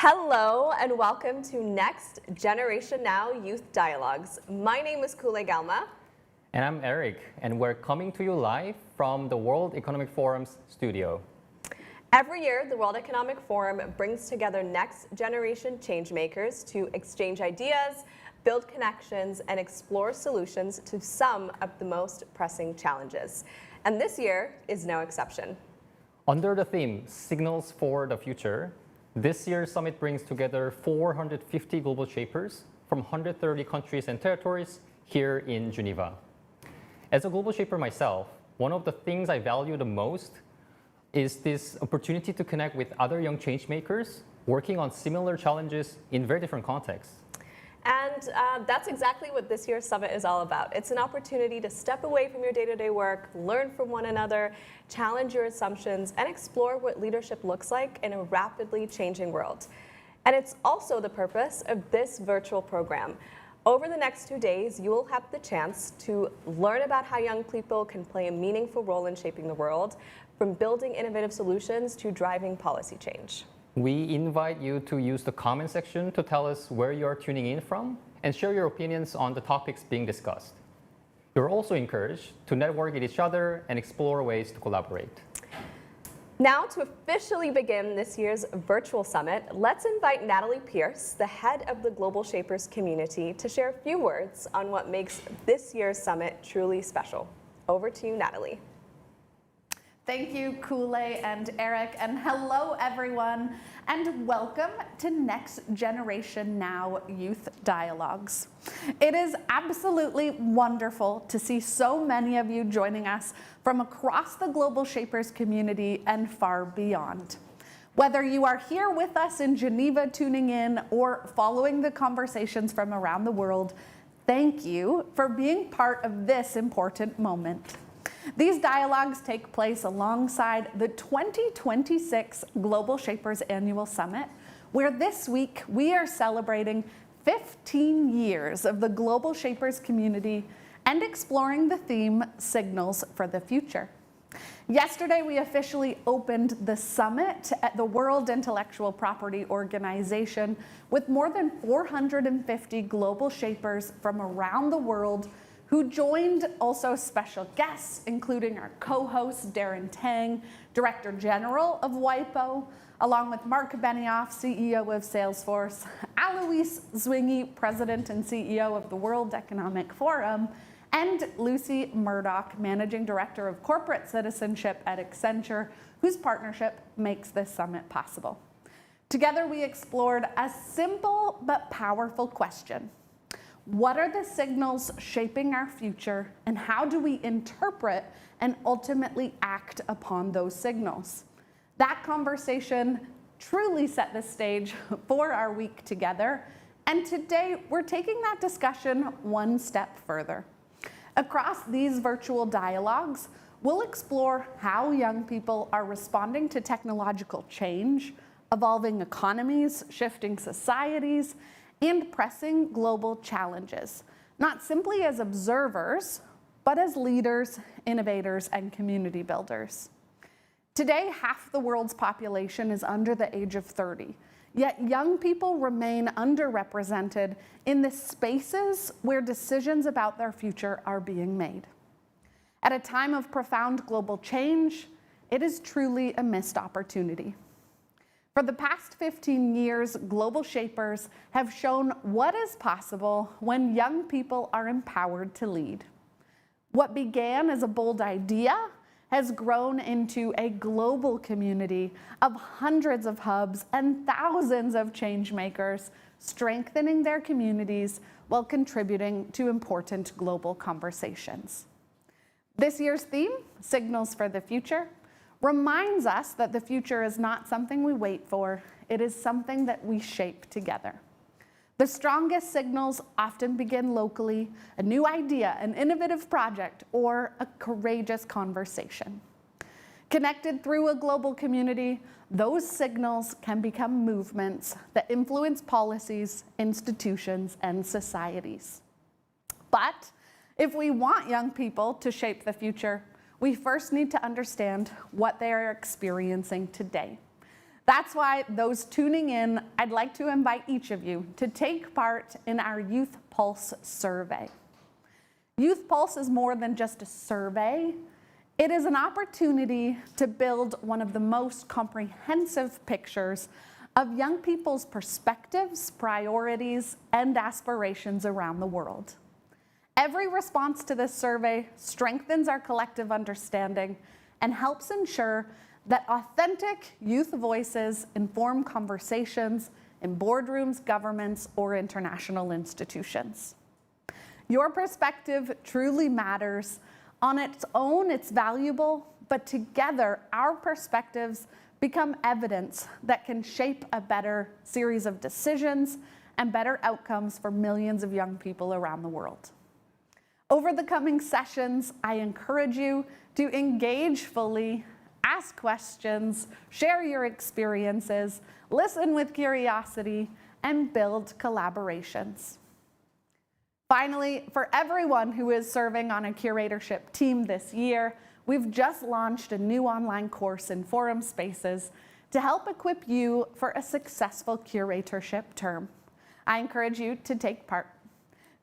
Hello and welcome to Next Generation Now Youth Dialogues. My name is Kule Galma. And I'm Eric, and we're coming to you live from the World Economic Forum's studio. Every year, the World Economic Forum brings together next generation changemakers to exchange ideas, build connections, and explore solutions to some of the most pressing challenges. And this year is no exception. Under the theme, Signals for the Future, this year's summit brings together 450 global shapers from 130 countries and territories here in Geneva. As a global shaper myself, one of the things I value the most is this opportunity to connect with other young changemakers working on similar challenges in very different contexts. And that's exactly what this year's summit is all about. It's an opportunity to step away from your day-to-day work, learn from one another, challenge your assumptions, and explore what leadership looks like in a rapidly changing world. And it's also the purpose of this virtual program. Over the next 2 days, you will have the chance to learn about how young people can play a meaningful role in shaping the world, from building innovative solutions to driving policy change. We invite you to use the comment section to tell us where you are tuning in from and share your opinions on the topics being discussed. You're also encouraged to network with each other and explore ways to collaborate. Now, to officially begin this year's virtual summit, let's invite Natalie Pierce, the head of the Global Shapers community, to share a few words on what makes this year's summit truly special. Over to you, Natalie. Thank you, Kule and Eric, and hello everyone, and welcome to Next Generation Now Youth Dialogues. It is absolutely wonderful to see so many of you joining us from across the Global Shapers community and far beyond. Whether you are here with us in Geneva tuning in or following the conversations from around the world, thank you for being part of this important moment. These dialogues take place alongside the 2026 Global Shapers Annual Summit, where this week we are celebrating 15 years of the Global Shapers community and exploring the theme Signals for the Future. Yesterday, we officially opened the summit at the World Intellectual Property Organization with more than 450 global shapers from around the world who joined also special guests, including our co-host, Darren Tang, Director General of WIPO, along with Mark Benioff, CEO of Salesforce, Alois Zwingli, President and CEO of the World Economic Forum, and Lucy Murdoch, Managing Director of Corporate Citizenship at Accenture, whose partnership makes this summit possible. Together, we explored a simple but powerful question. What are the signals shaping our future, and how do we interpret and ultimately act upon those signals? That conversation truly set the stage for our week together, and today we're taking that discussion one step further. Across these virtual dialogues, we'll explore how young people are responding to technological change, evolving economies, shifting societies, and pressing global challenges, not simply as observers, but as leaders, innovators, and community builders. Today, half the world's population is under the age of 30, yet young people remain underrepresented in the spaces where decisions about their future are being made. At a time of profound global change, it is truly a missed opportunity. For the past 15 years, global shapers have shown what is possible when young people are empowered to lead. What began as a bold idea has grown into a global community of hundreds of hubs and thousands of change makers, strengthening their communities while contributing to important global conversations. This year's theme, Signals for the Future, reminds us that the future is not something we wait for, it is something that we shape together. The strongest signals often begin locally, a new idea, an innovative project, or a courageous conversation. Connected through a global community, those signals can become movements that influence policies, institutions, and societies. But if we want young people to shape the future, we first need to understand what they are experiencing today. That's why those tuning in, I'd like to invite each of you to take part in our Youth Pulse survey. Youth Pulse is more than just a survey. It is an opportunity to build one of the most comprehensive pictures of young people's perspectives, priorities, and aspirations around the world. Every response to this survey strengthens our collective understanding and helps ensure that authentic youth voices inform conversations in boardrooms, governments, or international institutions. Your perspective truly matters. On its own, it's valuable, but together, our perspectives become evidence that can shape a better series of decisions and better outcomes for millions of young people around the world. Over the coming sessions, I encourage you to engage fully, ask questions, share your experiences, listen with curiosity, and build collaborations. Finally, for everyone who is serving on a curatorship team this year, we've just launched a new online course in Forum Spaces to help equip you for a successful curatorship term. I encourage you to take part.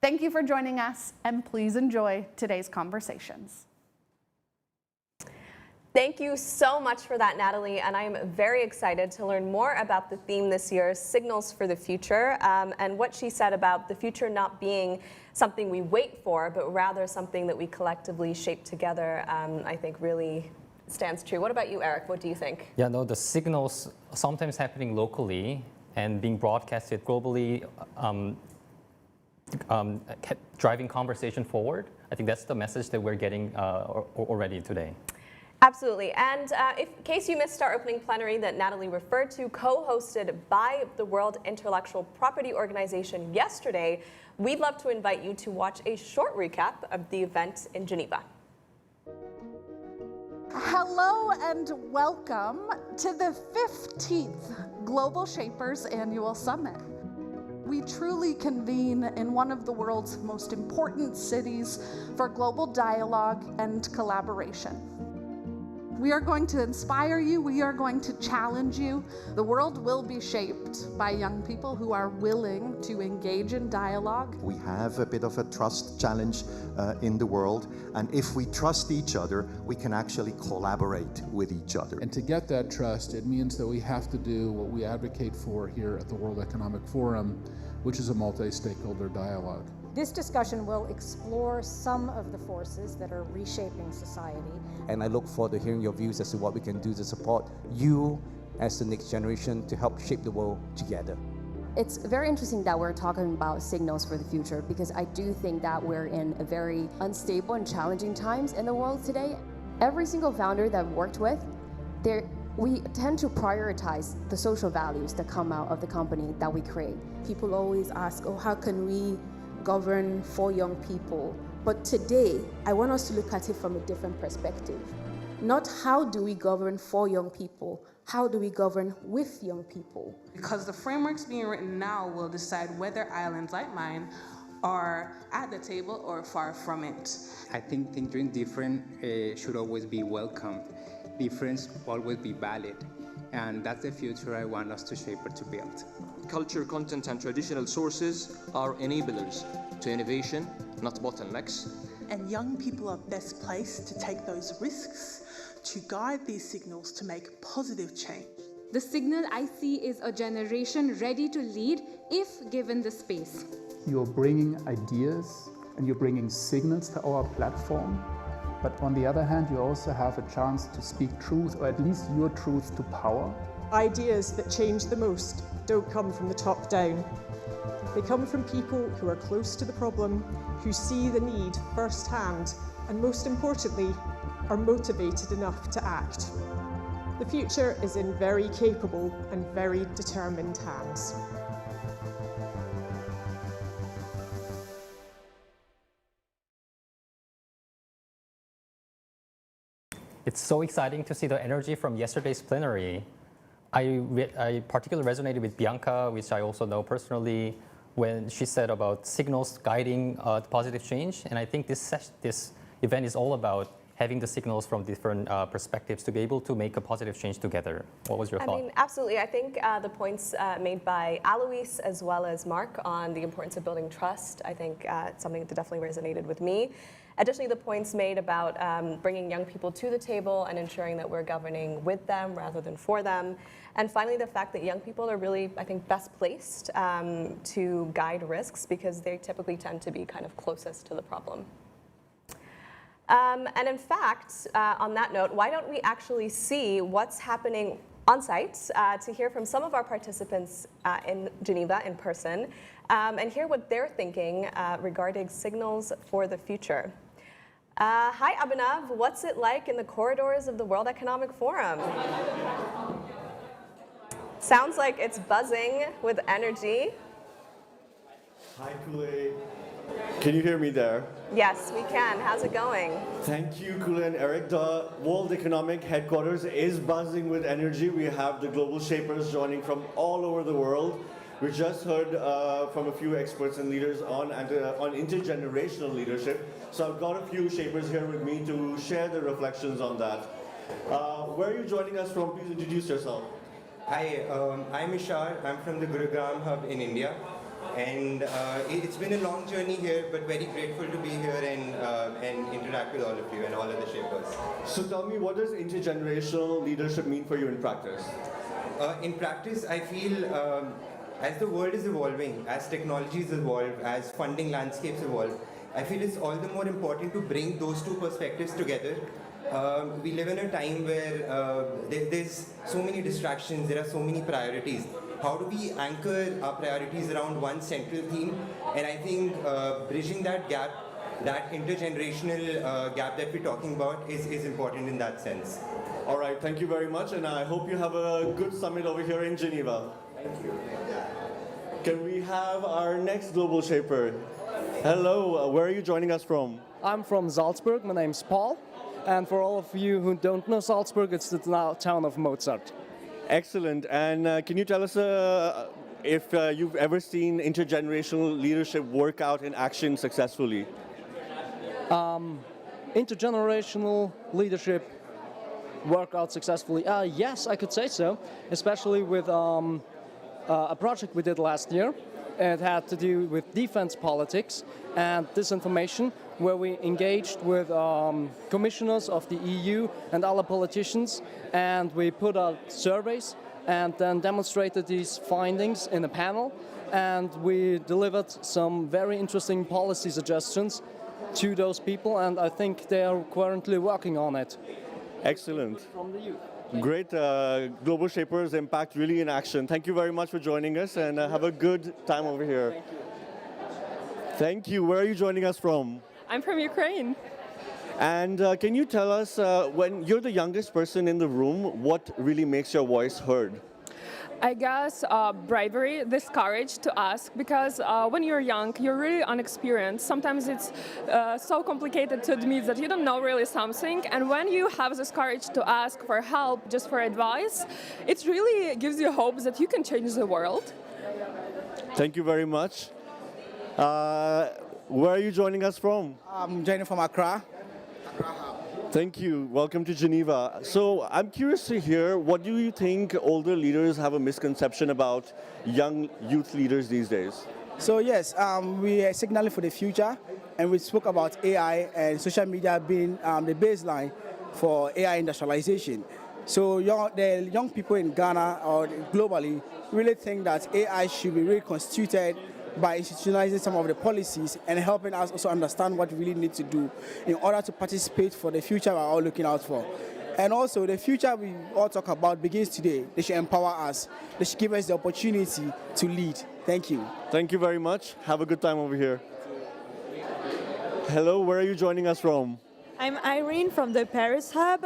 Thank you for joining us, and please enjoy today's conversations. Thank you so much for that, Natalie, and I'm very excited to learn more about the theme this year, Signals for the Future, and what she said about the future not being something we wait for, but rather something that we collectively shape together, I think really stands true. What about you, Eric? What do you think? Yeah, no, the signals sometimes happening locally and being broadcasted globally, driving conversation forward. I think that's the message that we're getting already today. Absolutely, and in case you missed our opening plenary that Natalie referred to, co-hosted by the World Intellectual Property Organization yesterday, we'd love to invite you to watch a short recap of the event in Geneva. Hello and welcome to the 15th Global Shapers Annual Summit. We truly convene in one of the world's most important cities for global dialogue and collaboration. We are going to inspire you, we are going to challenge you. The world will be shaped by young people who are willing to engage in dialogue. We have a bit of a trust challenge in the world, and if we trust each other, we can actually collaborate with each other. And to get that trust, it means that we have to do what we advocate for here at the World Economic Forum, which is a multi-stakeholder dialogue. This discussion will explore some of the forces that are reshaping society. And I look forward to hearing your views as to what we can do to support you as the next generation to help shape the world together. It's very interesting that we're talking about signals for the future, because I do think that we're in a very unstable and challenging times in the world today. Every single founder that I've worked with, we tend to prioritize the social values that come out of the company that we create. People always ask, oh, how can we govern for young people? But today, I want us to look at it from a different perspective. Not how do we govern for young people, how do we govern with young people? Because the frameworks being written now will decide whether islands like mine are at the table or far from it. I think thinking different should always be welcomed. Difference always be valid. And that's the future I want us to shape or to build. Culture, content, and traditional sources are enablers to innovation, not bottlenecks. And young people are best placed to take those risks, to guide these signals to make positive change. The signal I see is a generation ready to lead if given the space. You're bringing ideas and you're bringing signals to our platform. But on the other hand, you also have a chance to speak truth, or at least your truth, to power. Ideas that change the most don't come from the top down. They come from people who are close to the problem, who see the need firsthand, and most importantly, are motivated enough to act. The future is in very capable and very determined hands. It's so exciting to see the energy from yesterday's plenary. I particularly resonated with Bianca, which I also know personally, when she said about signals guiding positive change. And I think this event is all about having the signals from different perspectives to be able to make a positive change together. What was your thought? I mean, absolutely. I think the points made by Alois as well as Mark on the importance of building trust, I think it's something that definitely resonated with me. Additionally, the points made about bringing young people to the table and ensuring that we're governing with them rather than for them. And finally, the fact that young people are really, I think, best placed to guide risks because they typically tend to be kind of closest to the problem. And in fact, on that note, why don't we actually see what's happening on site to hear from some of our participants in Geneva in person and hear what they're thinking regarding signals for the future. Hi, Abhinav. What's it like in the corridors of the World Economic Forum? Sounds like it's buzzing with energy. Hi, Kule. Can you hear me there? Yes, we can. How's it going? Thank you, Kule and Eric. The World Economic Headquarters is buzzing with energy. We have the global shapers joining from all over the world. We just heard from a few experts and leaders on intergenerational leadership. So I've got a few shapers here with me to share their reflections on that. Where are you joining us from? Please introduce yourself. Hi, I'm Ishar. I'm from the Gurugram hub in India. And it's been a long journey here, but very grateful to be here and interact with all of you and all of the shapers. So tell me, what does intergenerational leadership mean for you in practice? In practice, I feel as the world is evolving, as technologies evolve, as funding landscapes evolve, I feel it's all the more important to bring those two perspectives together. We live in a time where there's so many distractions, there are so many priorities. How do we anchor our priorities around one central theme? And I think bridging that gap, that intergenerational gap that we're talking about is important in that sense. All right, thank you very much, and I hope you have a good summit over here in Geneva. Thank you. Can we have our next global shaper? Hello, where are you joining us from? I'm from Salzburg, my name's Paul, and for all of you who don't know Salzburg, it's the town of Mozart. Excellent, and can you tell us if you've ever seen intergenerational leadership work out in action successfully? Intergenerational leadership work out successfully? Yes, I could say so, especially with a project we did last year. It had to do with defense politics and disinformation, where we engaged with commissioners of the EU and other politicians, and we put out surveys and then demonstrated these findings in a panel, and we delivered some very interesting policy suggestions to those people, and I think they are currently working on it. Excellent. From the youth. Great. Global Shapers Impact really in action. Thank you very much for joining us, and have a good time over here. Thank you. Thank you. Where are you joining us from? I'm from Ukraine. And can you tell us, when you're the youngest person in the room, what really makes your voice heard? I guess bravery, this courage to ask, because when you're young, you're really unexperienced. Sometimes it's so complicated to admit that you don't know really something, and when you have this courage to ask for help, just for advice, it really gives you hope that you can change the world. Thank you very much. Where are you joining us from? I'm joining from Accra. Thank you. Welcome to Geneva. So I'm curious to hear, what do you think older leaders have a misconception about young youth leaders these days? So yes, we are signaling for the future, and we spoke about AI and social media being the baseline for AI industrialization. So the young people in Ghana or globally really think that AI should be reconstituted by institutionalizing some of the policies and helping us also understand what we really need to do in order to participate for the future we're all looking out for. And also, the future we all talk about begins today. They should empower us. They should give us the opportunity to lead. Thank you. Thank you very much. Have a good time over here. Hello, where are you joining us from? I'm Irene from the Paris Hub.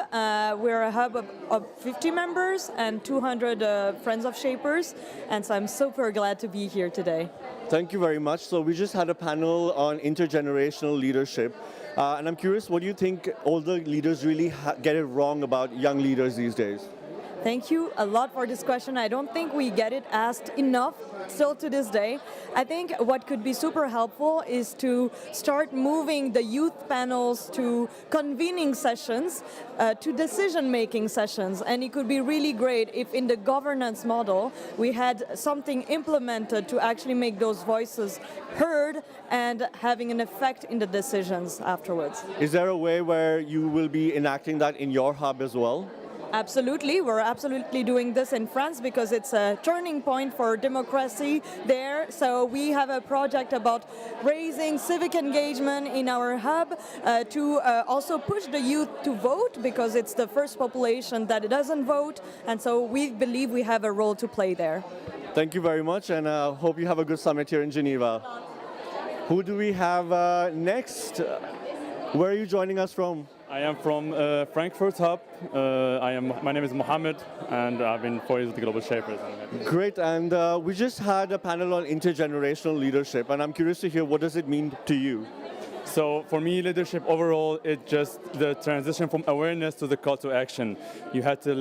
We're a hub of 50 members and 200 friends of shapers, and so I'm super glad to be here today. Thank you very much. So we just had a panel on intergenerational leadership, and I'm curious, what do you think older leaders really get it wrong about young leaders these days? Thank you a lot for this question. I don't think we get it asked enough still to this day. I think what could be super helpful is to start moving the youth panels to convening sessions, to decision-making sessions. And it could be really great if in the governance model we had something implemented to actually make those voices heard and having an effect in the decisions afterwards. Is there a way where you will be enacting that in your hub as well? Absolutely. We're absolutely doing this in France because it's a turning point for democracy there. So we have a project about raising civic engagement in our hub to also push the youth to vote because it's the first population that doesn't vote. And so we believe we have a role to play there. Thank you very much, and hope you have a good summit here in Geneva. Who do we have next? Where are you joining us from? I am from Frankfurt Hub. My name is Mohammed, and I've been 4 years with the Global Shapers. Great, and we just had a panel on intergenerational leadership, and I'm curious to hear what does it mean to you? So for me, leadership overall, it's just the transition from awareness to the call to action. You had to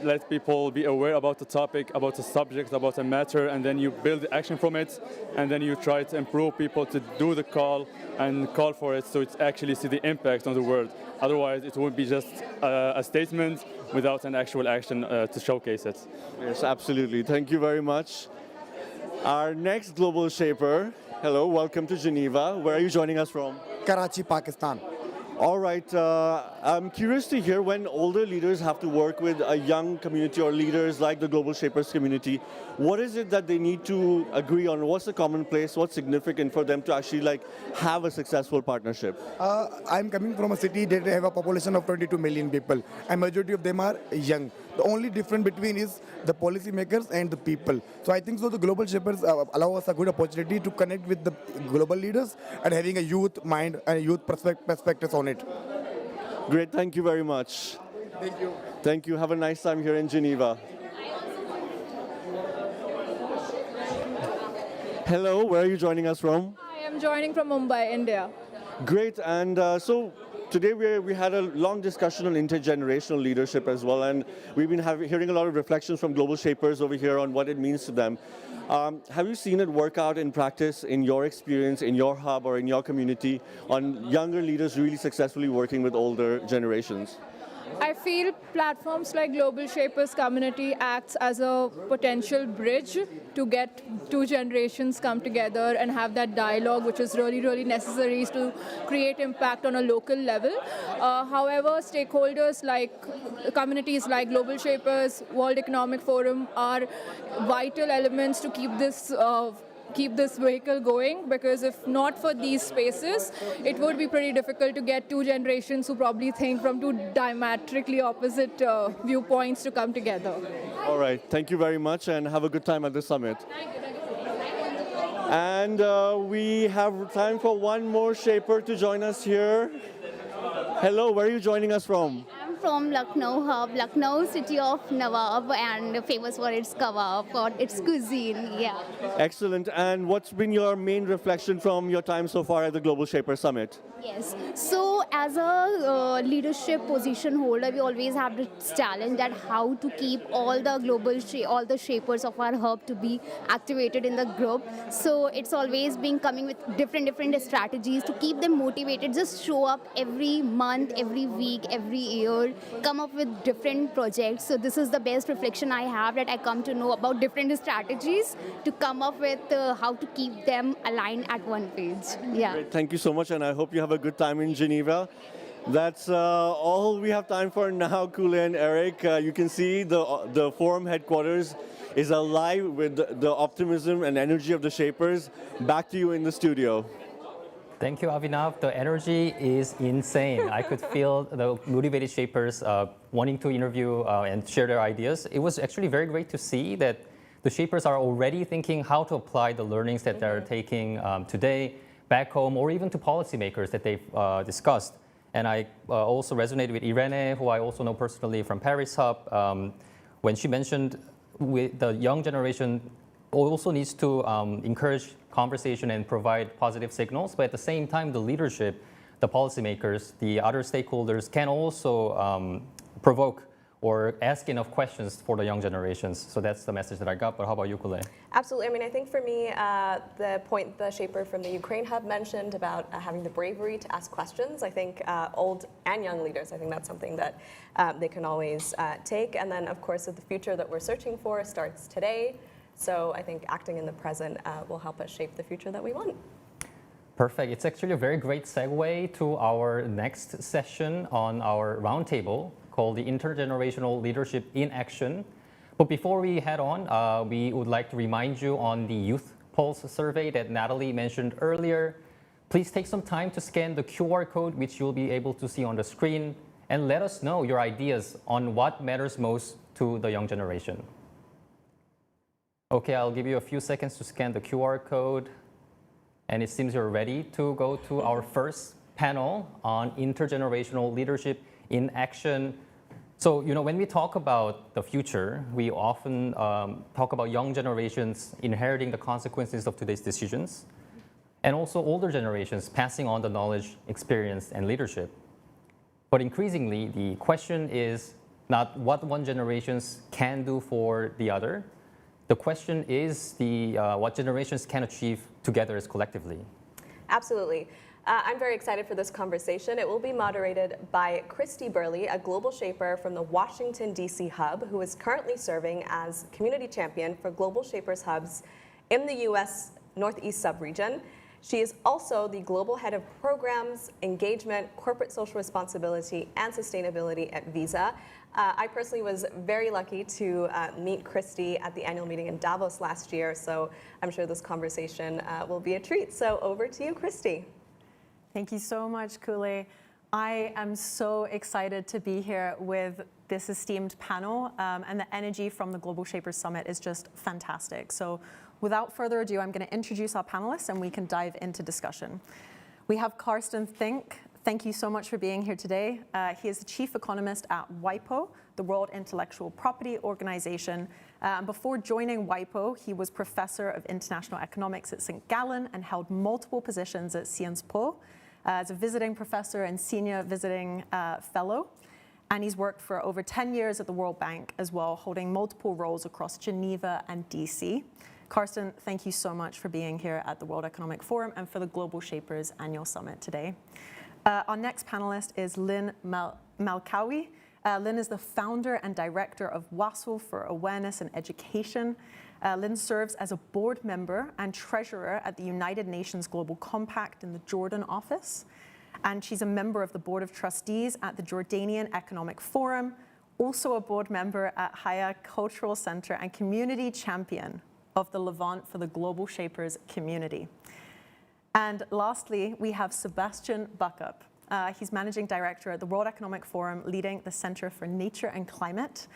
let people be aware about the topic, about the subject, about the matter, and then you build the action from it, and then you try to improve people to do the call and call for it so it's actually see the impact on the world. Otherwise, it would be just a statement without an actual action to showcase it. Yes, absolutely. Thank you very much. Our next global shaper, hello, welcome to Geneva. Where are you joining us from? Karachi, Pakistan. All right, I'm curious to hear when older leaders have to work with a young community or leaders like the Global Shapers community, what is it that they need to agree on? What's the common place? What's significant for them to actually have a successful partnership? I'm coming from a city that have a population of 22 million people, and majority of them are young. The only difference between is the policymakers and the people. So I think so the Global Shapers allow us a good opportunity to connect with the global leaders and having a youth mind and youth perspectives on it. Great, thank you very much. Thank you. Thank you. Have a nice time here in Geneva. Hello, where are you joining us from? I am joining from Mumbai, India. Great, and so today we had a long discussion on intergenerational leadership as well, and we've been hearing a lot of reflections from global shapers over here on what it means to them. Have you seen it work out in practice in your experience, in your hub or in your community on younger leaders really successfully working with older generations? I feel platforms like Global Shapers community acts as a potential bridge to get two generations come together and have that dialogue, which is really, really necessary to create impact on a local level. However, stakeholders like communities like Global Shapers, World Economic Forum are vital elements to keep this vehicle going, because if not for these spaces, it would be pretty difficult to get two generations who probably think from two diametrically opposite viewpoints to come together. All right, thank you very much and have a good time at the summit. And we have time for one more shaper to join us here. Hello, where are you joining us from? From Lucknow hub, Lucknow, city of Nawab, and famous for its kebab, for its cuisine, yeah. Excellent. And what's been your main reflection from your time so far at the Global Shaper Summit? Yes. So as a leadership position holder, we always have this challenge that how to keep all the shapers of our hub to be activated in the group. So it's always been coming with different strategies to keep them motivated. Just show up every month, every week, every year, come up with different projects. So this is the best reflection I have, that I come to know about different strategies to come up with how to keep them aligned at one page. Yeah. Great. Thank you so much, and I hope you have a good time in Geneva. That's all we have time for now, Kule and Eric. You can see the forum headquarters is alive with the optimism and energy of the shapers. Back to you in the studio. Thank you, Avinav. The energy is insane. I could feel the motivated shapers wanting to interview and share their ideas. It was actually very great to see that the shapers are already thinking how to apply the learnings that they're taking today back home, or even to policymakers that they've discussed. And I also resonated with Irene, who I also know personally from Paris Hub, when she mentioned the young generation also needs to encourage conversation and provide positive signals, but at the same time, the leadership, the policymakers, the other stakeholders can also provoke or ask enough questions for the young generations. So that's the message that I got. But how about you, Kule? Absolutely. I mean, I think for me, the point the shaper from the Ukraine Hub mentioned about having the bravery to ask questions, I think old and young leaders, I think that's something that they can always take. And then, of course, the future that we're searching for starts today. So I think acting in the present will help us shape the future that we want. Perfect. It's actually a very great segue to our next session on our roundtable called the Intergenerational Leadership in Action. But before we head on, we would like to remind you on the Youth Pulse survey that Natalie mentioned earlier. Please take some time to scan the QR code, which you'll be able to see on the screen, and let us know your ideas on what matters most to the young generation. Okay, I'll give you a few seconds to scan the QR code. And it seems you're ready to go to our first panel on intergenerational leadership in action. So, when we talk about the future, we often talk about young generations inheriting the consequences of today's decisions, and also older generations passing on the knowledge, experience, and leadership. But increasingly, the question is not what one generation can do for the other. The question is what generations can achieve together as collectively. Absolutely. I'm very excited for this conversation. It will be moderated by Christy Burley, a global shaper from the Washington, D.C. hub, who is currently serving as community champion for Global Shapers hubs in the U.S. Northeast subregion. She is also the global head of programs, engagement, corporate social responsibility, and sustainability at Visa. I personally was very lucky to meet Christy at the annual meeting in Davos last year, so I'm sure this conversation will be a treat. So over to you, Christy. Thank you so much, Kule. I am so excited to be here with this esteemed panel, and the energy from the Global Shapers Summit is just fantastic. So without further ado, I'm going to introduce our panelists and we can dive into discussion. We have Carsten Fink. Thank you so much for being here today. He is the chief economist at WIPO, the World Intellectual Property Organization. Before joining WIPO, he was professor of international economics at St. Gallen and held multiple positions at Sciences Po as a visiting professor and senior visiting fellow. And he's worked for over 10 years at the World Bank as well, holding multiple roles across Geneva and DC. Carsten, thank you so much for being here at the World Economic Forum and for the Global Shapers Annual Summit today. Our next panelist is Lynn Malkawi. Lynn is the founder and director of WASL for Awareness and Education. Lynn serves as a board member and treasurer at the United Nations Global Compact in the Jordan office. And she's a member of the Board of Trustees at the Jordanian Economic Forum, also a board member at Haya Cultural Center and community champion of the Levant for the Global Shapers community. And lastly, we have Sebastian Buckup. He's managing director at the World Economic Forum, leading the Center for Nature and Climate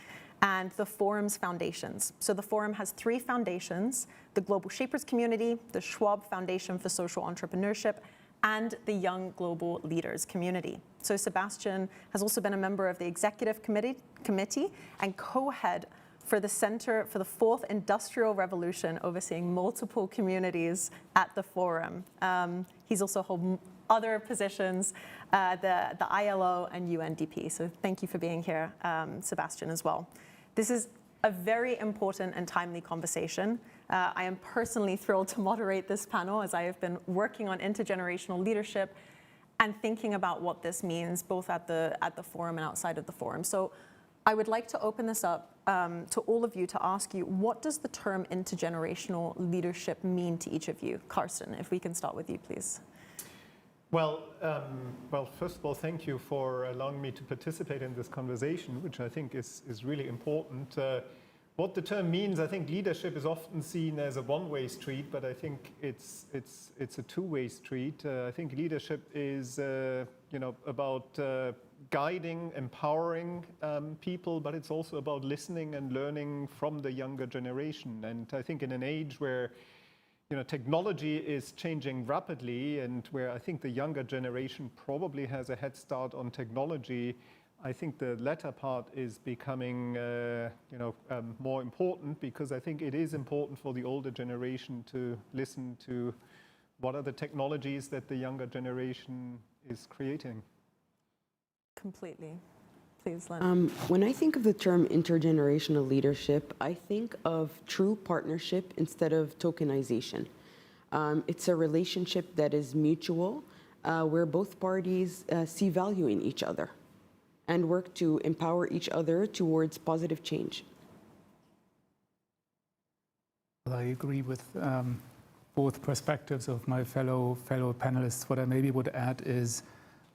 and the Forum's foundations. So the Forum has 3 foundations: the Global Shapers community, the Schwab Foundation for Social Entrepreneurship, and the Young Global Leaders community. So Sebastian has also been a member of the Executive Committee and co-head for the Center for the Fourth Industrial Revolution, overseeing multiple communities at the Forum. He's also held other positions, the ILO and UNDP. So thank you for being here, Sebastian, as well. This is a very important and timely conversation. I am personally thrilled to moderate this panel, as I have been working on intergenerational leadership and thinking about what this means both at the Forum and outside of the Forum. So I would like to open this up to all of you to ask you, what does the term intergenerational leadership mean to each of you? Carsten, if we can start with you, please. Well, first of all, thank you for allowing me to participate in this conversation, which I think is really important. What the term means, I think leadership is often seen as a one-way street, but I think it's a two-way street. I think leadership is about guiding, empowering people, but it's also about listening and learning from the younger generation. And I think in an age where technology is changing rapidly and where I think the younger generation probably has a head start on technology, I think the latter part is becoming more important, because I think it is important for the older generation to listen to what are the technologies that the younger generation is creating. Completely. Please, Lynn. When I think of the term intergenerational leadership, I think of true partnership instead of tokenization. It's a relationship that is mutual, where both parties see value in each other and work to empower each other towards positive change. Well, I agree with both perspectives of my fellow panelists. What I maybe would add is,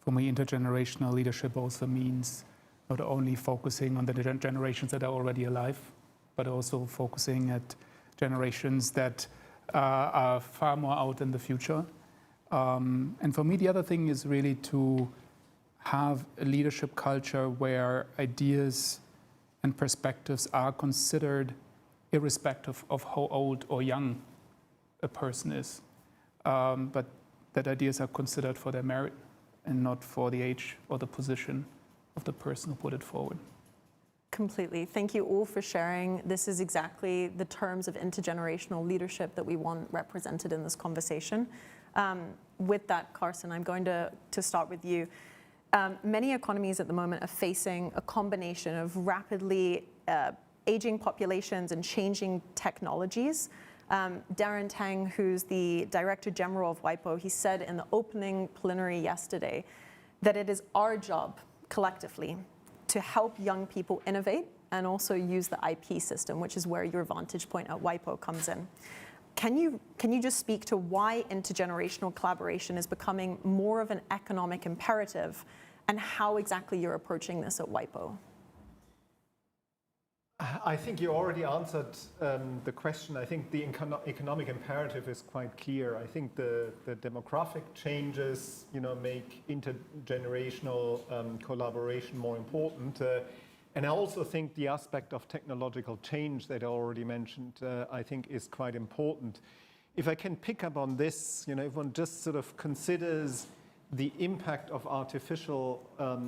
for me, intergenerational leadership also means not only focusing on the generations that are already alive, but also focusing at generations that are far more out in the future. And for me, the other thing is really to have a leadership culture where ideas and perspectives are considered irrespective of how old or young a person is, but that ideas are considered for their merit and not for the age or the position of the person who put it forward. Completely. Thank you all for sharing. This is exactly the terms of intergenerational leadership that we want represented in this conversation. With that, Carson, I'm going to start with you. Many economies at the moment are facing a combination of rapidly aging populations and changing technologies. Darren Tang, who's the Director General of WIPO, he said in the opening plenary yesterday that it is our job collectively to help young people innovate and also use the IP system, which is where your vantage point at WIPO comes in. Can you just speak to why intergenerational collaboration is becoming more of an economic imperative and how exactly you're approaching this at WIPO? I think you already answered the question. I think the economic imperative is quite clear. I think the demographic changes, make intergenerational collaboration more important. And I also think the aspect of technological change that I already mentioned, I think is quite important. If I can pick up on this, if one just sort of considers the impact of artificial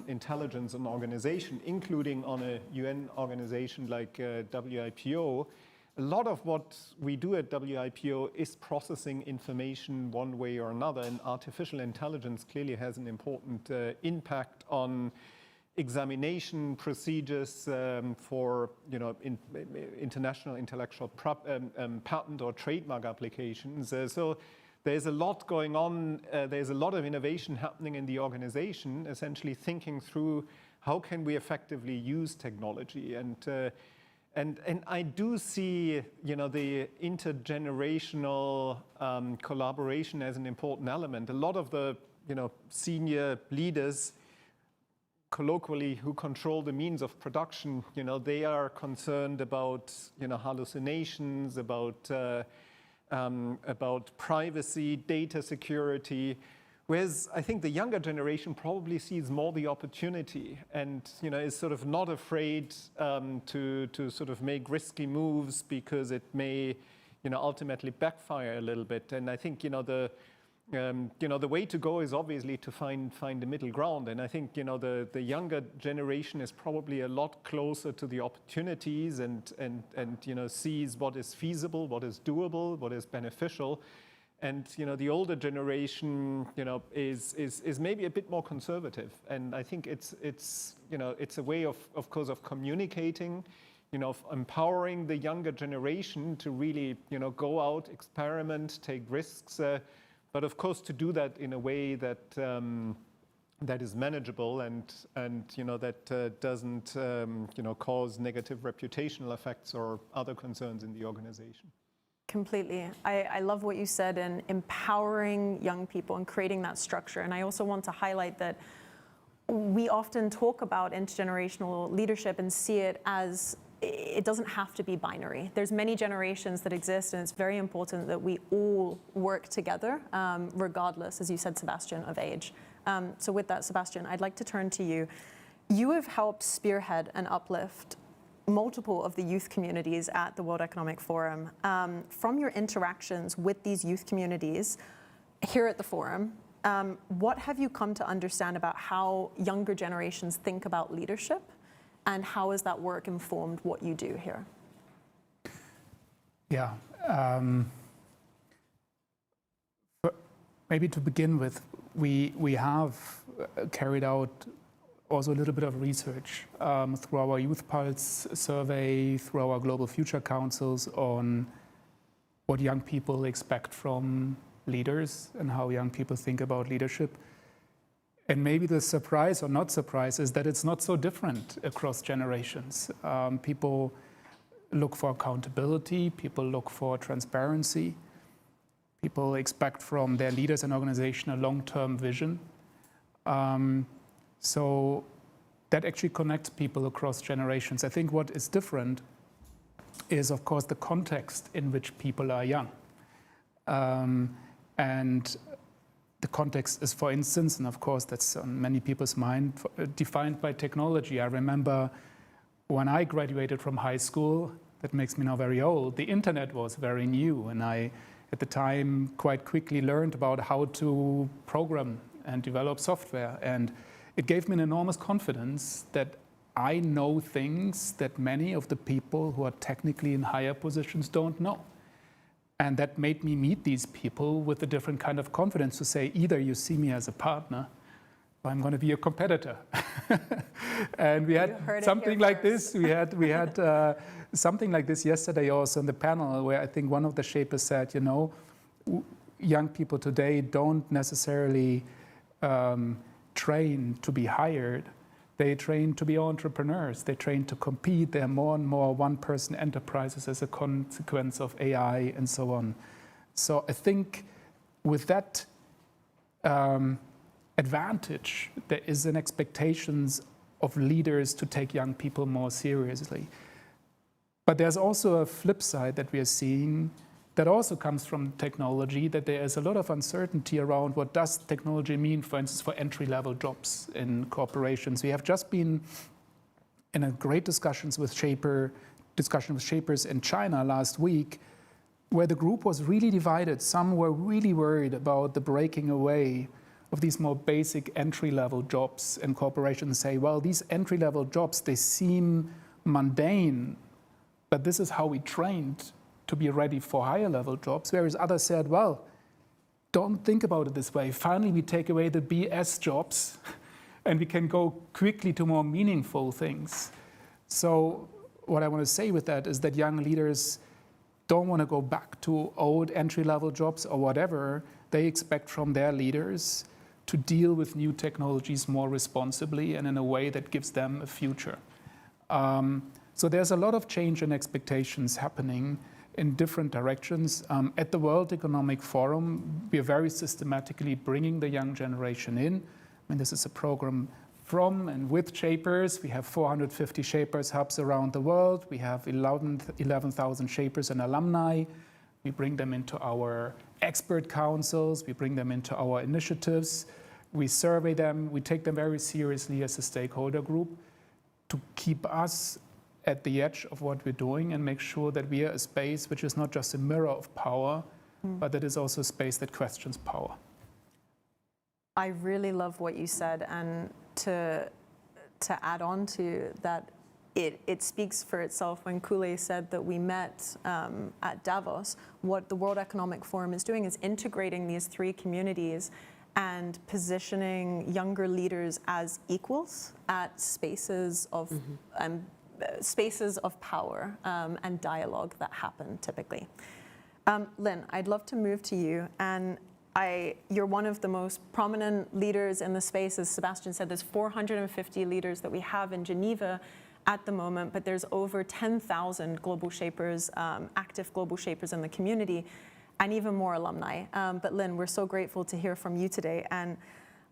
intelligence on organization, including on a UN organization like WIPO, a lot of what we do at WIPO is processing information one way or another, and artificial intelligence clearly has an important impact on examination procedures for international intellectual patent or trademark applications. So there's a lot going on. There's a lot of innovation happening in the organization, essentially thinking through how can we effectively use technology. And I do see, the intergenerational collaboration as an important element. A lot of the, senior leaders, colloquially, who control the means of production, they are concerned about, hallucinations, about privacy, data security, whereas I think the younger generation probably sees more the opportunity and is sort of not afraid to sort of make risky moves because it may ultimately backfire a little bit. And I think the way to go is obviously to find a middle ground. And I think the younger generation is probably a lot closer to the opportunities and sees what is feasible, what is doable, what is beneficial. And the older generation is maybe a bit more conservative. And I think it's a way of course of communicating, of empowering the younger generation to really go out, experiment, take risks. But of course, to do that in a way that that is manageable and that doesn't cause negative reputational effects or other concerns in the organization. Completely. I love what you said in empowering young people and creating that structure. And I also want to highlight that we often talk about intergenerational leadership and see it as it doesn't have to be binary. There's many generations that exist, and it's very important that we all work together, regardless, as you said, Sebastian, of age. So with that, Sebastian, I'd like to turn to you. You have helped spearhead and uplift multiple of the youth communities at the World Economic Forum. From your interactions with these youth communities here at the forum, what have you come to understand about how younger generations think about leadership? And how has that work informed what you do here? Yeah. Maybe to begin with, we have carried out also a little bit of research through our Youth Pulse survey, through our Global Future Councils on what young people expect from leaders and how young people think about leadership. And maybe the surprise or not surprise is that it's not so different across generations. People look for accountability, people look for transparency, people expect from their leaders and organization a long-term vision. So that actually connects people across generations. I think what is different is, of course, the context in which people are young. And the context is, for instance, and of course that's on many people's mind, defined by technology. I remember when I graduated from high school, that makes me now very old, the internet was very new, and I, at the time, quite quickly learned about how to program and develop software. And it gave me an enormous confidence that I know things that many of the people who are technically in higher positions don't know. And that made me meet these people with a different kind of confidence to say, either you see me as a partner, or I'm going to be a competitor. And we had something like this. We had something like this yesterday also in the panel, where I think one of the shapers said, you know, young people today don't necessarily train to be hired. They train to be entrepreneurs. They train to compete. There are more and more one-person enterprises as a consequence of AI and so on. So I think with that advantage, there is an expectations of leaders to take young people more seriously. But there's also a flip side that we are seeing that also comes from technology, that there is a lot of uncertainty around what does technology mean, for instance, for entry-level jobs in corporations. We have just been in a great discussion with shapers in China last week, where the group was really divided. Some were really worried about the breaking away of these more basic entry-level jobs in corporations, say, well, these entry-level jobs, they seem mundane, but this is how we trained to be ready for higher level jobs, whereas others said, well, don't think about it this way. Finally, we take away the BS jobs and we can go quickly to more meaningful things. So what I want to say with that is that young leaders don't want to go back to old entry-level jobs or whatever. They expect from their leaders to deal with new technologies more responsibly and in a way that gives them a future. So there's a lot of change and expectations happening in different directions. At the World Economic Forum, we are very systematically bringing the young generation in. I mean, this is a program from and with shapers. We have 450 shapers hubs around the world. We have 11,000 shapers and alumni. We bring them into our expert councils. We bring them into our initiatives. We survey them. We take them very seriously as a stakeholder group to keep us at the edge of what we're doing and make sure that we are a space which is not just a mirror of power, but that is also a space that questions power. I really love what you said, and to add on to that, it speaks for itself when Kule said that we met at Davos. What the World Economic Forum is doing is integrating these three communities and positioning younger leaders as equals at spaces of spaces of power and dialogue that happen typically. Lynn, I'd love to move to you. And you're one of the most prominent leaders in the space. As Sebastian said, there's 450 leaders that we have in Geneva at the moment, but there's over 10,000 global shapers, active global shapers in the community, and even more alumni. But Lynn, we're so grateful to hear from you today. And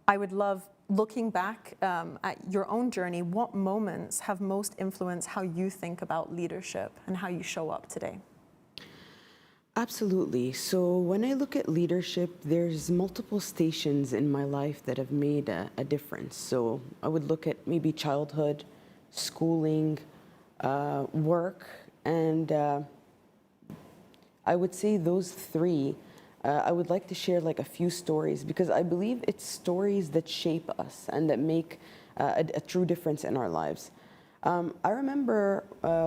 I would love, looking back at your own journey, what moments have most influenced how you think about leadership and how you show up today? Absolutely. So when I look at leadership, there's multiple stations in my life that have made a difference. So I would look at maybe childhood, schooling, work, and I would say those three. I would like to share like a few stories, because I believe it's stories that shape us and that make a true difference in our lives. I remember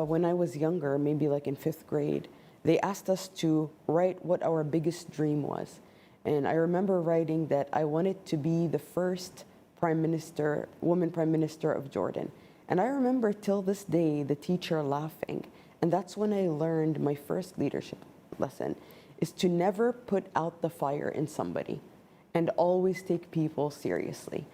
when I was younger, maybe like in 5th grade, they asked us to write what our biggest dream was. And I remember writing that I wanted to be the first woman prime minister of Jordan. And I remember till this day the teacher laughing. And that's when I learned my first leadership lesson, is to never put out the fire in somebody and always take people seriously.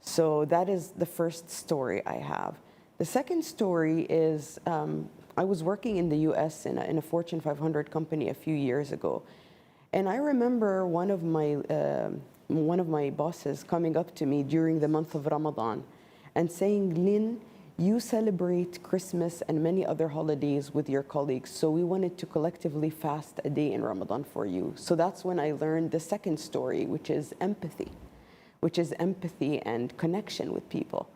So that is the first story I have. The second story is I was working in the US in a Fortune 500 company a few years ago. And I remember one of my bosses coming up to me during the month of Ramadan and saying, Lynn, you celebrate Christmas and many other holidays with your colleagues, so we wanted to collectively fast a day in Ramadan for you. So that's when I learned the second story, which is empathy and connection with people.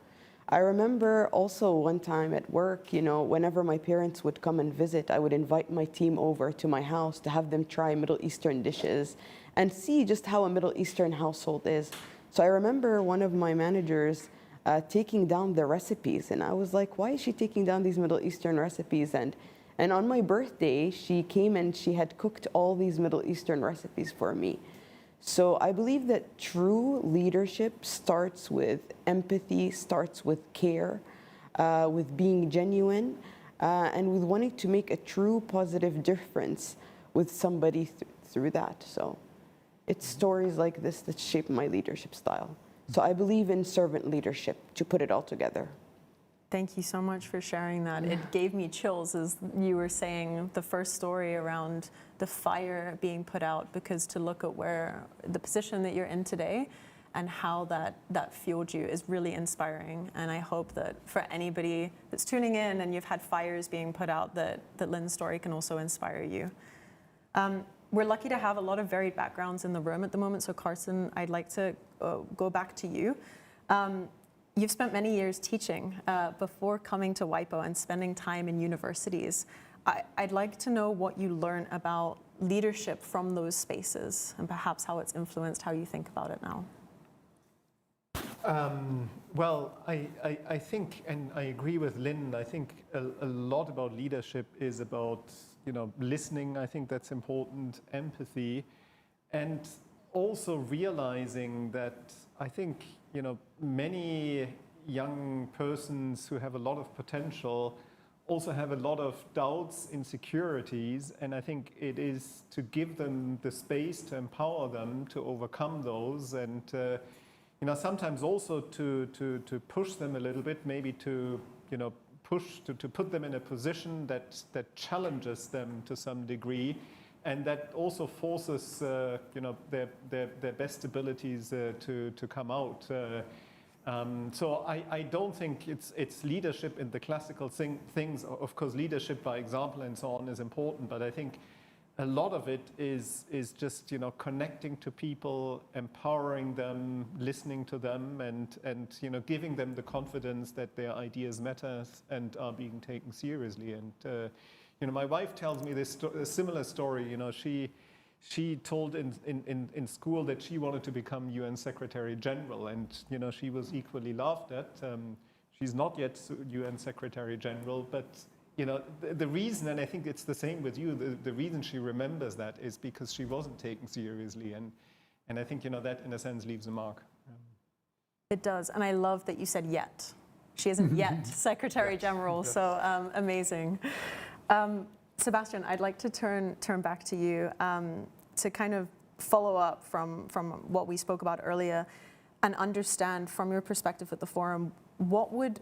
I remember also one time at work, whenever my parents would come and visit, I would invite my team over to my house to have them try Middle Eastern dishes and see just how a Middle Eastern household is. So I remember one of my managers taking down the recipes, and I was like, why is she taking down these Middle Eastern recipes? And on my birthday, she came and she had cooked all these Middle Eastern recipes for me. So I believe that true leadership starts with empathy, starts with care, with being genuine, and with wanting to make a true positive difference with somebody through that. So it's stories like this that shape my leadership style. So I believe in servant leadership, to put it all together. Thank you so much for sharing that. It gave me chills as you were saying the first story around the fire being put out, because to look at where the position that you're in today and how that fueled you is really inspiring. And I hope that for anybody that's tuning in and you've had fires being put out, that Lynn's story can also inspire you. We're lucky to have a lot of varied backgrounds in the room at the moment. So Carson, I'd like to go back to you. You've spent many years teaching before coming to WIPO and spending time in universities. I'd like to know what you learn about leadership from those spaces and perhaps how it's influenced how you think about it now. Well, I think, and I agree with Lynn, I think a lot about leadership is about listening. I think that's important, empathy, and also realizing that I think many young persons who have a lot of potential also have a lot of doubts, insecurities, and I think it is to give them the space to empower them to overcome those, and sometimes also to push them a little bit, maybe to to put them in a position that challenges them to some degree, and that also forces their best abilities to come out. So I don't think it's leadership in the classical things. Of course, leadership by example and so on is important, but I think a lot of it is just connecting to people, empowering them, listening to them, and giving them the confidence that their ideas matter and are being taken seriously. And my wife tells me this a similar story. She told in school that she wanted to become UN Secretary General, and she was equally laughed at. She's not yet UN Secretary General, but the reason, and I think it's the same with you, the reason she remembers that is because she wasn't taken seriously, and I think that in a sense leaves a mark. It does, and I love that you said yet. She isn't yet Secretary General, so amazing. Sebastian, I'd like to turn back to you to kind of follow up from what we spoke about earlier and understand from your perspective at the forum, what would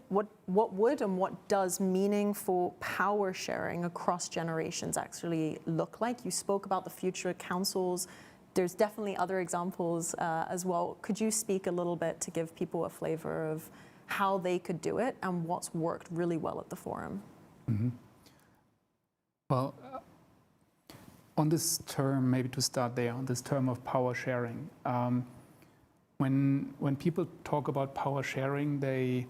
and what does meaningful power sharing across generations actually look like? You spoke about the future councils. There's definitely other examples as well. Could you speak a little bit to give people a flavor of how they could do it and what's worked really well at the forum? Mm-hmm. Well, on this term, maybe to start there, on this term of power sharing, when people talk about power sharing, they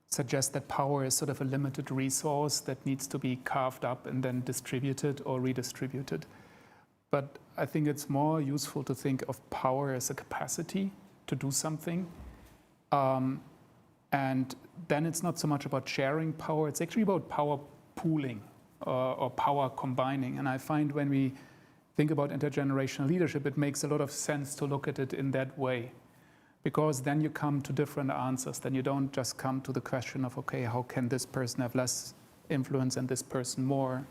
suggest that power is sort of a limited resource that needs to be carved up and then distributed or redistributed. But I think it's more useful to think of power as a capacity to do something. And then it's not so much about sharing power, it's actually about power pooling or power combining. And I find when we think about intergenerational leadership, it makes a lot of sense to look at it in that way. because then you come to different answers. Then you don't just come to the question of, okay, how can this person have less influence and this person more?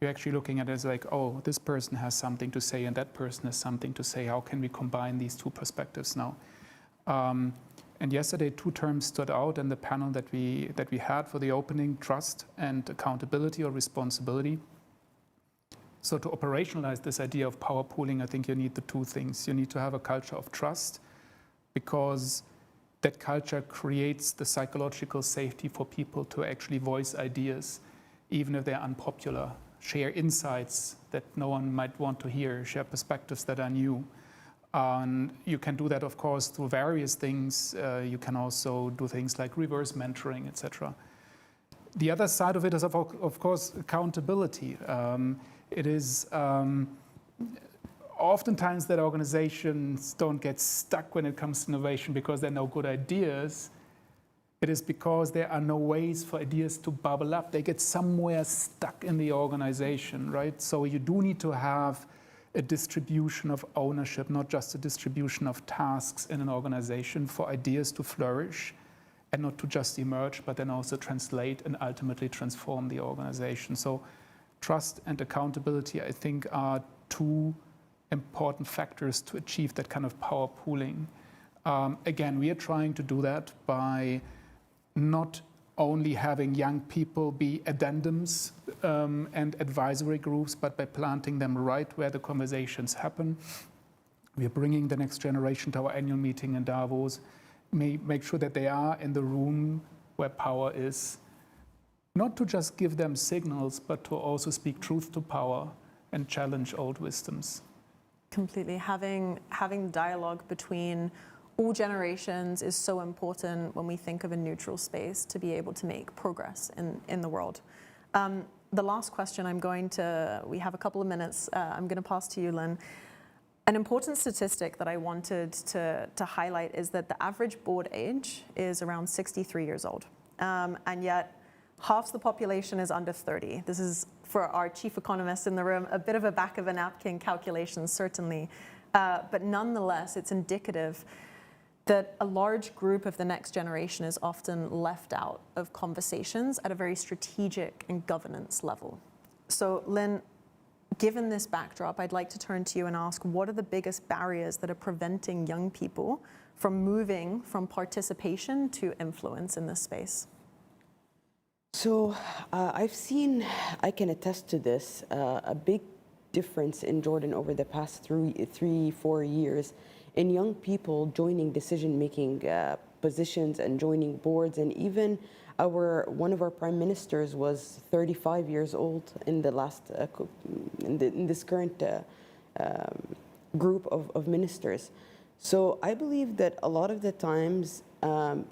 You're actually looking at it as like, oh, this person has something to say and that person has something to say. How can we combine these two perspectives now? And yesterday, two terms stood out in the panel that we had for the opening: trust and accountability or responsibility. So to operationalize this idea of power pooling, I think you need the two things. You need to have a culture of trust, because that culture creates the psychological safety for people to actually voice ideas, even if they're unpopular, share insights that no one might want to hear, share perspectives that are new. And you can do that, of course, through various things. You can also do things like reverse mentoring, etc. The other side of it is, of course, accountability. It is oftentimes that organizations don't get stuck when it comes to innovation because there are no good ideas. It is because there are no ways for ideas to bubble up. They get somewhere stuck in the organization, right? So you do need to have a distribution of ownership, not just a distribution of tasks in an organization, for ideas to flourish and not to just emerge, but then also translate and ultimately transform the organization. So trust and accountability, I think, are two important factors to achieve that kind of power pooling. Again, we are trying to do that by not only having young people be addendums and advisory groups, but by planting them right where the conversations happen. We are bringing the next generation to our annual meeting in Davos, make sure that they are in the room where power is, not to just give them signals, but to also speak truth to power and challenge old wisdoms. Completely. Having dialogue between all generations is so important when we think of a neutral space to be able to make progress in the world. The last question we have a couple of minutes, I'm going to pass to you, Lynn. An important statistic that I wanted to highlight is that the average board age is around 63 years old. And yet half the population is under 30. This is, for our chief economist in the room, a bit of a back of a napkin calculation, certainly. But nonetheless, it's indicative that a large group of the next generation is often left out of conversations at a very strategic and governance level. So, Lynn, given this backdrop, I'd like to turn to you and ask, what are the biggest barriers that are preventing young people from moving from participation to influence in this space? So I've seen, I can attest to this, a big difference in Jordan over the past 3-4 years in young people joining decision-making positions and joining boards. And even one of our prime ministers was 35 years old in the last in this current group of ministers. So I believe that a lot of the times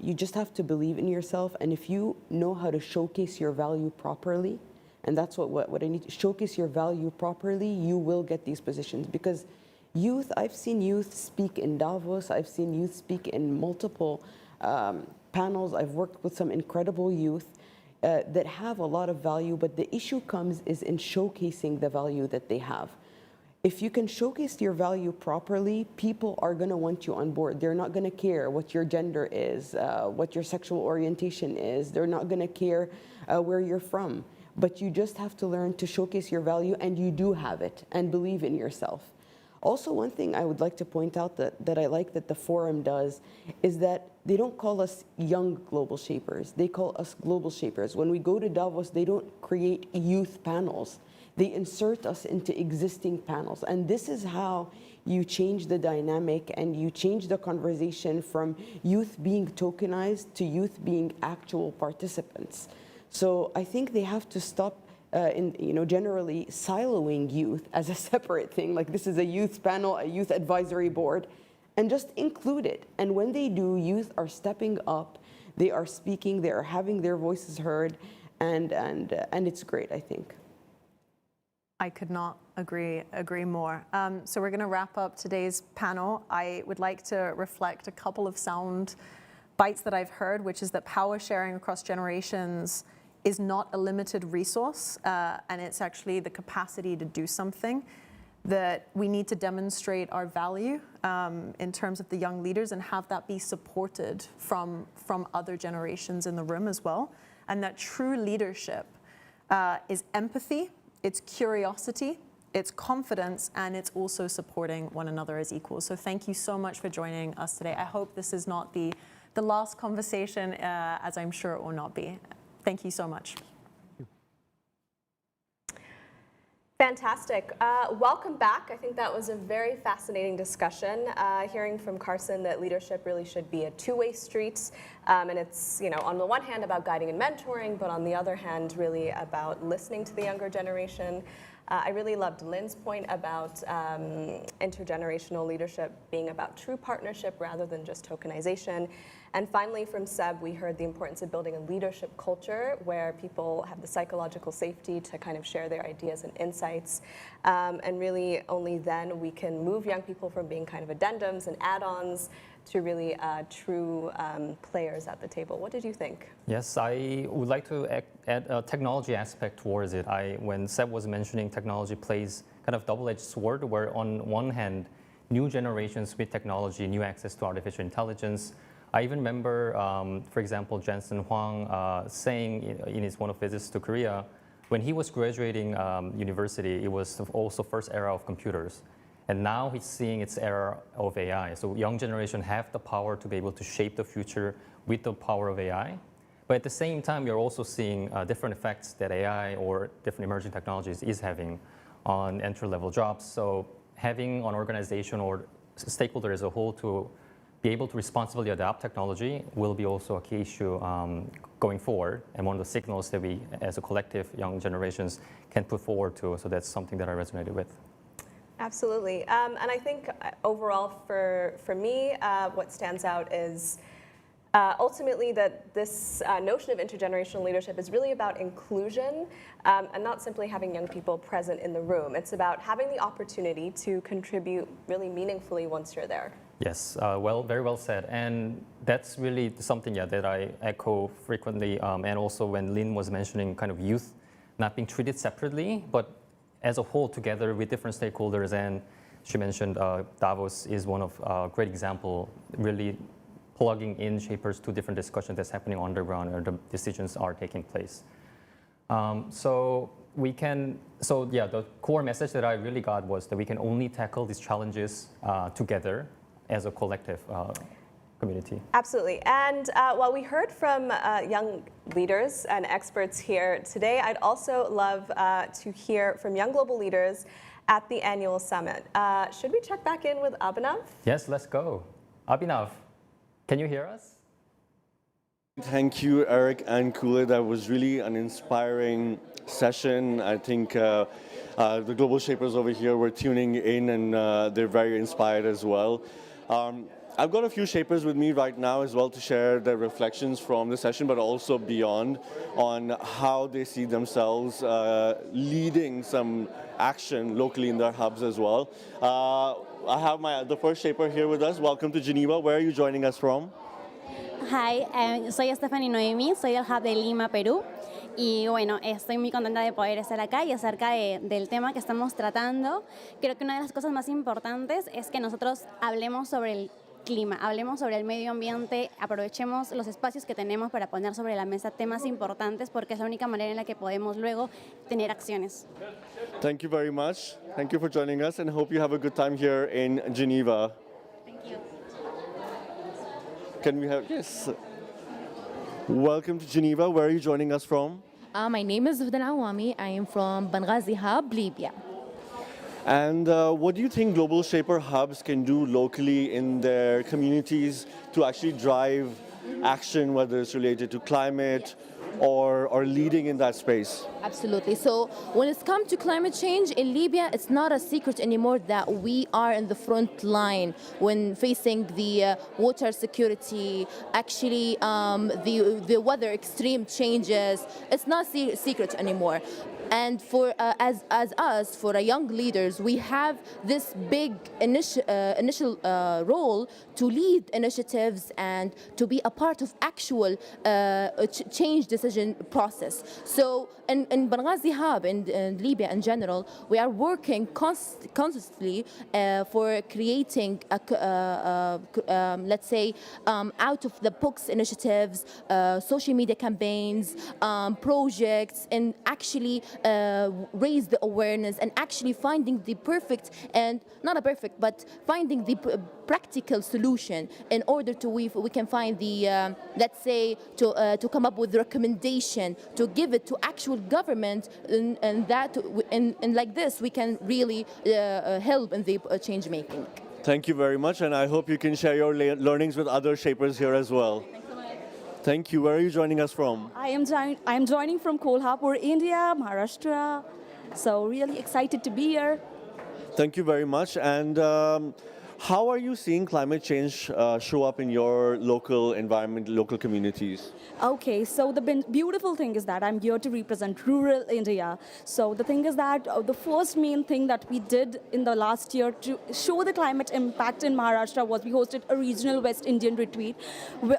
you just have to believe in yourself, and if you know how to showcase your value properly, and that's what I need to showcase your value properly, you will get these positions. Because youth, I've seen youth speak in Davos, I've seen youth speak in multiple panels. I've worked with some incredible youth that have a lot of value, but the issue is in showcasing the value that they have. If you can showcase your value properly, people are going to want you on board. They're not going to care what your gender is, what your sexual orientation is. They're not going to care where you're from. But you just have to learn to showcase your value, and you do have it, and believe in yourself. Also, one thing I would like to point out that I like that the forum does is that they don't call us young global shapers. They call us global shapers. When we go to Davos, they don't create youth panels. They insert us into existing panels. And this is how you change the dynamic and you change the conversation from youth being tokenized to youth being actual participants. So I think they have to stop generally siloing youth as a separate thing, like this is a youth panel, a youth advisory board, and just include it. And when they do, youth are stepping up, they are speaking, they are having their voices heard, and it's great, I think. I could not agree more. So we're going to wrap up today's panel. I would like to reflect a couple of sound bites that I've heard, which is that power sharing across generations is not a limited resource, and it's actually the capacity to do something. that we need to demonstrate our value in terms of the young leaders and have that be supported from other generations in the room as well. And that true leadership is empathy, it's curiosity, it's confidence, and it's also supporting one another as equals. So thank you so much for joining us today. I hope this is not the last conversation, as I'm sure it will not be. Thank you so much. Fantastic. Welcome back. I think that was a very fascinating discussion. Hearing from Carson that leadership really should be a two-way street. And it's, on the one hand about guiding and mentoring, but on the other hand, really about listening to the younger generation. I really loved Lynn's point about intergenerational leadership being about true partnership rather than just tokenization. And finally, from Seb, we heard the importance of building a leadership culture where people have the psychological safety to kind of share their ideas and insights. And really only then we can move young people from being kind of addendums and add-ons to really true players at the table. What did you think? Yes, I would like to add a technology aspect towards it. When Seb was mentioning technology plays kind of double-edged sword, where on one hand, new generations with technology, new access to artificial intelligence. I even remember, for example, Jensen Huang saying in his one of his visits to Korea, when he was graduating university, it was also first era of computers. And now he's seeing its era of AI. So young generation have the power to be able to shape the future with the power of AI. But at the same time, you're also seeing different effects that AI or different emerging technologies is having on entry-level jobs. So having an organization or stakeholder as a whole to be able to responsibly adopt technology will be also a key issue going forward, and one of the signals that we, as a collective, young generations, can put forward to. So that's something that I resonated with. Absolutely. And I think overall for me, what stands out is ultimately that this notion of intergenerational leadership is really about inclusion and not simply having young people present in the room. It's about having the opportunity to contribute really meaningfully once you're there. Yes, very well said. And that's really something that I echo frequently. And also when Lynn was mentioning kind of youth not being treated separately, but as a whole together with different stakeholders. And she mentioned Davos is one of a great example, really plugging in shapers to different discussions that's happening underground or the decisions are taking place. The core message that I really got was that we can only tackle these challenges together as a collective community. Absolutely. And while we heard from young leaders and experts here today, I'd also love to hear from young global leaders at the annual summit. Should we check back in with Abhinav? Yes, let's go. Abhinav, can you hear us? Thank you, Eric and Kule. That was really an inspiring session. I think the global shapers over here were tuning in and they're very inspired as well. I've got a few shapers with me right now as well to share their reflections from the session, but also beyond on how they see themselves leading some action locally in their hubs as well. I have the first shaper here with us. Welcome to Geneva. Where are you joining us from? Hi, soy Stephanie Noemi, soy del Hub de Lima, Perú. Y bueno, estoy muy contenta de poder estar acá y acerca del tema que estamos tratando. Creo que una de las cosas más importantes es que nosotros hablemos sobre el clima, hablemos sobre el medio ambiente, aprovechemos los espacios que tenemos para poner sobre la mesa temas importantes porque es la única manera en la que podemos luego tener acciones. Thank you very much. Thank you for joining us and hope you have a good time here in Geneva. Thank you. Can we have, yes. Welcome to Geneva. Where are you joining us from? My name is Hudan Awami. I am from Benghazi Hub, Libya. And what do you think global shaper hubs can do locally in their communities to actually drive action, whether it's related to climate or leading in that space? Absolutely. So when it's come to climate change in Libya, it's not a secret anymore that we are in the front line when facing the water security, actually the weather extreme changes. It's not secret anymore. And for as us, for our young leaders, we have this big initial role to lead initiatives and to be a part of actual change decision process. So in Benghazi Hub, in Libya in general, we are working constantly for creating, let's say, out of the books initiatives, social media campaigns, projects, and actually raise the awareness and actually finding the perfect, and not a perfect, but finding the practical solution in order to we can find the, let's say, to come up with the recommendation to give it to actual government, and that, and like this, we can really help in the change making. Thank you very much, and I hope you can share your learnings with other shapers here as well. Thank you. Where are you joining us from? I am joining from Kolhapur, India, Maharashtra. So really excited to be here. Thank you very much. And how are you seeing climate change show up in your local environment, local communities? Okay, so the beautiful thing is that I'm here to represent rural India. So the thing is that the first main thing that we did in the last year to show the climate impact in Maharashtra was we hosted a regional West Indian retreat.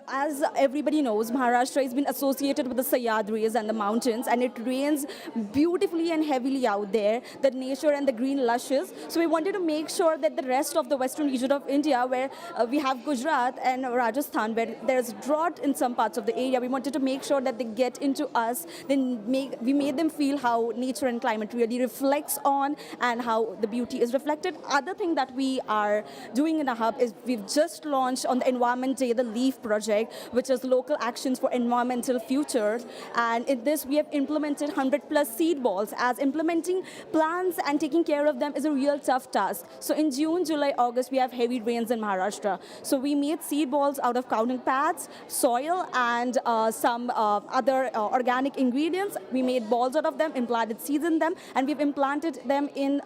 As everybody knows, Maharashtra has been associated with the Sahyadris and the mountains, and it rains beautifully and heavily out there, the nature and the green lushes. So we wanted to make sure that the rest of the western region of India, where we have Gujarat and Rajasthan, where there's drought in some parts of the area, we wanted to make sure that they get into us, then we made them feel how nature and climate really reflects on and how the beauty is reflected. Other thing that we are doing in our hub is we've just launched on the Environment Day the LEAF project, which is local actions for environmental futures. And in this, we have implemented 100+ seed balls, as implementing plants and taking care of them is a real tough task. So in June, July, August, we have heavy rains in Maharashtra. So we made seed balls out of counting pads, soil, and some other organic ingredients. We made balls out of them, implanted seeds in them, and we've implanted them in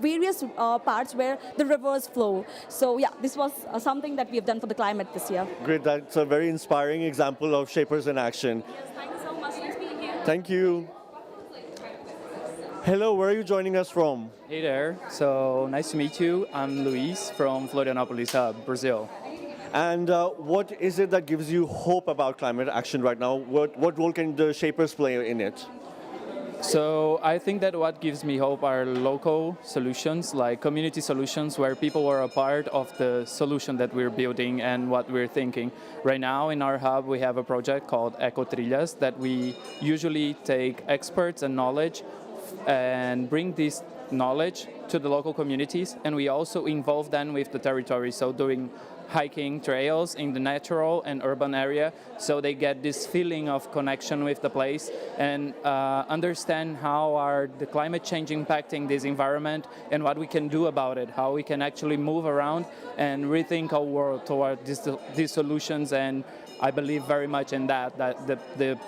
various parts where the rivers flow. So yeah, this was something that we have done for the climate this year. Great, that's a very inspiring example of Shapers in Action. Yes, thank you so much. Nice being here. Thank you. Hello, where are you joining us from? Hey there, so nice to meet you. I'm Luis from Florianopolis Hub, Brazil. And what is it that gives you hope about climate action right now? What role can the Shapers play in it? So I think that what gives me hope are local solutions, like community solutions, where people are a part of the solution that we're building and what we're thinking. Right now in our hub, we have a project called Eco Trilhas that we usually take experts and knowledge and bring this knowledge to the local communities, and we also involve them with the territory, so doing hiking trails in the natural and urban area, so they get this feeling of connection with the place and understand how are the climate change impacting this environment and what we can do about it, how we can actually move around and rethink our world toward these solutions. And I believe very much in that the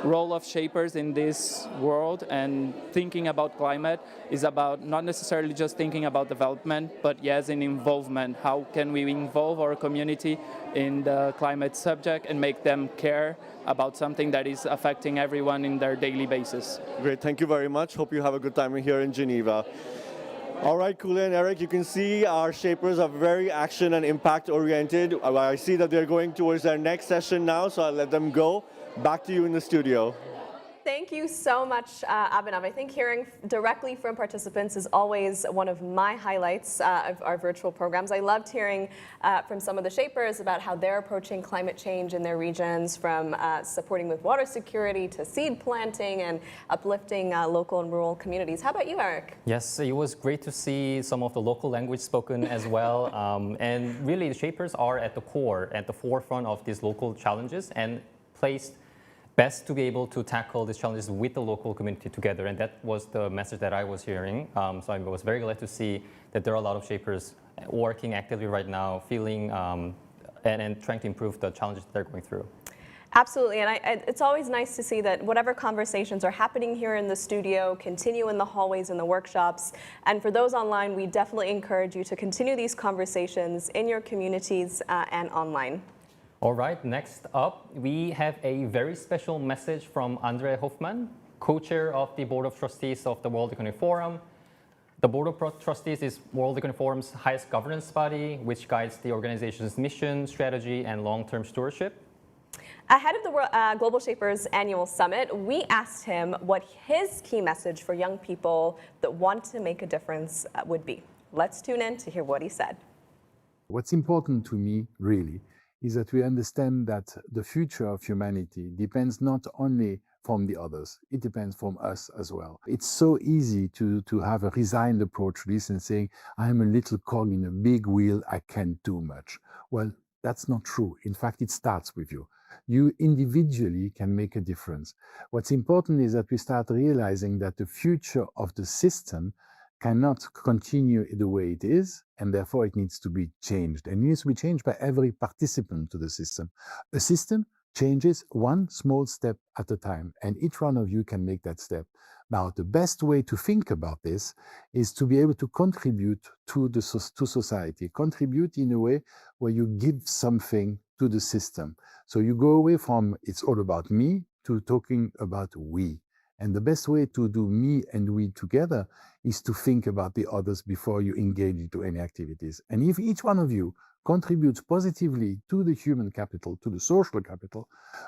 role of shapers in this world and thinking about climate is about not necessarily just thinking about development, but yes, in involvement. How can we involve our community in the climate subject and make them care about something that is affecting everyone in their daily basis? Great, thank you very much. Hope you have a good time here in Geneva. All right, Kule and Eric, you can see our shapers are very action and impact oriented. I see that they're going towards their next session now, so I'll let them go. Back to you in the studio. Thank you so much, Abhinav. I think hearing directly from participants is always one of my highlights of our virtual programs. I loved hearing from some of the shapers about how they're approaching climate change in their regions, from supporting with water security to seed planting and uplifting local and rural communities. How about you, Eric? Yes, it was great to see some of the local language spoken as well. And really, the shapers are at the core, at the forefront of these local challenges and placed best to be able to tackle these challenges with the local community together. And that was the message that I was hearing. So I was very glad to see that there are a lot of shapers working actively right now, feeling and trying to improve the challenges that they're going through. Absolutely, and it's always nice to see that whatever conversations are happening here in the studio continue in the hallways and the workshops. And for those online, we definitely encourage you to continue these conversations in your communities and online. All right, next up, we have a very special message from Andre Hoffman. co-chair of the Board of Trustees of the World Economic Forum. The Board of Trustees is World Economic Forum's highest governance body, which guides the organization's mission, strategy, and long-term stewardship. Ahead of the Global Shapers Annual Summit, we asked him what his key message for young people that want to make a difference would be. Let's tune in to hear what he said. What's important to me, really, is that we understand that the future of humanity depends not only from the others, it depends from us as well. It's so easy to have a resigned approach to this and saying, I'm a little cog in a big wheel, I can't do much. Well, that's not true. In fact, it starts with you. You individually can make a difference. What's important is that we start realizing that the future of the system cannot continue the way it is, and therefore it needs to be changed. And it needs to be changed by every participant to the system. A system changes one small step at a time, and each one of you can make that step. Now, the best way to think about this is to be able to contribute to society, contribute in a way where you give something to the system. So you go away from it's all about me to talking about we. And the best way to do me and we together is to think about the others before you engage into any activities. And if each one of you contributes positively to the human capital, to the social capital,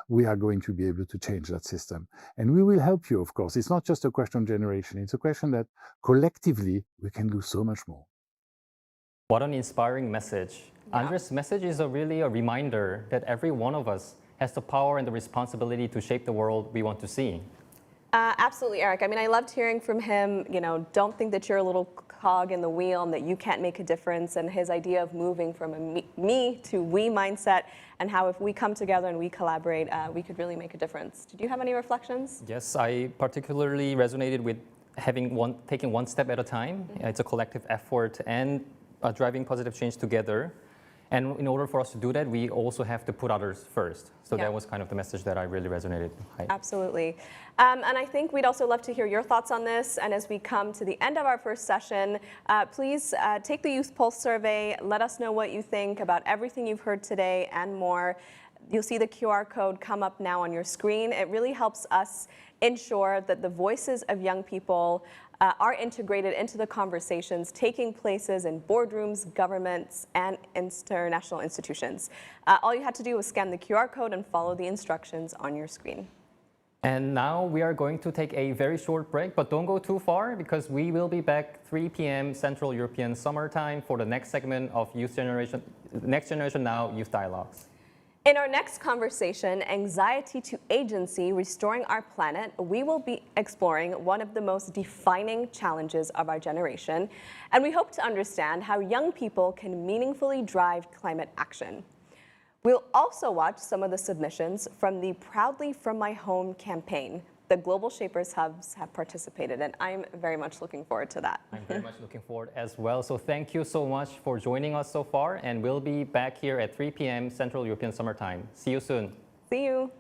we are going to be able to change that system. And we will help you, of course. It's not just a question of generation. It's a question that collectively we can do so much more. What an inspiring message. Yeah. Andres' message is really a reminder that every one of us has the power and the responsibility to shape the world we want to see. Absolutely, Eric. I mean, I loved hearing from him, don't think that you're a little cog in the wheel and that you can't make a difference, and his idea of moving from a me to we mindset, and how if we come together and we collaborate, we could really make a difference. Did you have any reflections? Yes, I particularly resonated with taking one step at a time. Mm-hmm. It's a collective effort and driving positive change together. And in order for us to do that, we also have to put others first. So that was kind of the message that I really resonated. Absolutely. And I think we'd also love to hear your thoughts on this. And as we come to the end of our first session, please take the Youth Pulse survey. Let us know what you think about everything you've heard today and more. You'll see the QR code come up now on your screen. It really helps us ensure that the voices of young people are integrated into the conversations taking places in boardrooms, governments, and international institutions. All you had to do was scan the QR code and follow the instructions on your screen. And now we are going to take a very short break, but don't go too far because we will be back 3 p.m. Central European Summer Time for the next segment of Next Generation Now Youth Dialogues. In our next conversation, Anxiety to Agency, Restoring Our Planet, we will be exploring one of the most defining challenges of our generation, and we hope to understand how young people can meaningfully drive climate action. We'll also watch some of the submissions from the Proudly From My Home campaign. The Global Shapers Hubs have participated, and I'm very much looking forward to that. I'm very much looking forward as well. So thank you so much for joining us so far, and we'll be back here at 3 p.m. Central European Summer Time. See you soon. See you.